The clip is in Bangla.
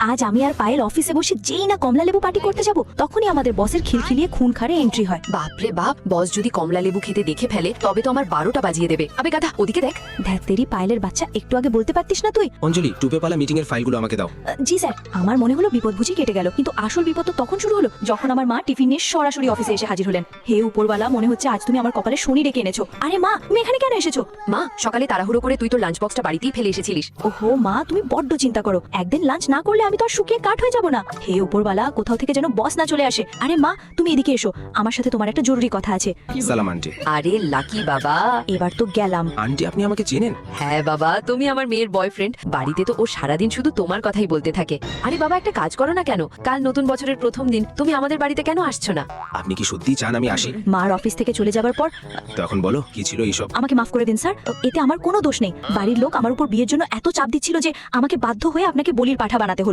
আজ আমি আর পায়েল অফিসে বসে যেই না কমলা লেবু পার্টি করতে যাব তখনই আমাদের বসের খিলখিলিয়ে খুন খারে এন্ট্রি হয়। বাপরে বাপ, বস যদি কমলা লেবু খেতে দেখে ফেলে তবে তো আমার 12টা বাজিয়ে দেবে। আবে গাধা, ওদিকে দেখ। ধ্যাত্তেরি পায়েলের বাচ্চা, একটু আগে বলতে পারতিস না তুই? অঞ্জলি, টুপেপালা মিটিং এর ফাইলগুলো আমাকে দাও। জি স্যার। আমার মনে হলো বিপদ বুঝি কেটে গেল, কিন্তু আসল বিপদ তো তখন শুরু হলো যখন আমার মা টিফিন নিয়ে সরাসরি অফিসে এসে হাজির হলেন। হে উপরওয়ালা, মনে হচ্ছে আজ তুমি আমার কপালে শনি ডেকে এনেছো। আরে মা, তুমি এখানে কেন এসেছো? মা, সকালে তাড়াহুড়ো করে তুই তো লাঞ্চ বক্সটা বাড়িতেই ফেলে এসেছিলিস। ওহো মা, তুমি বড্ড চিন্তা করো। একদিন লাঞ্চ না করলে আমি তো আর শুকিয়ে কাঠ হয়ে যাব না। হে উপরওয়ালা, কোথাও থেকে যেন বস না চলে আসে। আরে মা, তুমি এদিকে এসো, আমার সাথে তোমার একটা জরুরি কথা আছে। সালাম আন্টি। আরে লাকি বাবা, এবার তো গেলাম। আন্টি, আপনি আমাকে চেনেন? হ্যাঁ বাবা, তুমি আমার মেয়ের বয়ফ্রেন্ড। বাড়িতে তো ও সারাদিন শুধু তোমার কথাই বলতে থাকে। আরে বাবা, একটা কাজ করো না কেন? কাল নতুন বছরের প্রথম দিন, তুমি আমাদের বাড়িতে কেন আসছো না? আপনি কি সত্যিই চান আমি আসি? মার অফিস থেকে চলে যাবার পর তো এখন বলো, কি ছিল এইসব? আমাকে মাফ করে দিন স্যার, এতে আমার কোনো দোষ নেই। বাড়ির লোক আমার উপর বিয়ের জন্য এত চাপ দিচ্ছিল যে আমাকে বাধ্য হয়ে আপনাকে বলির পাঠা বানাতে হলো।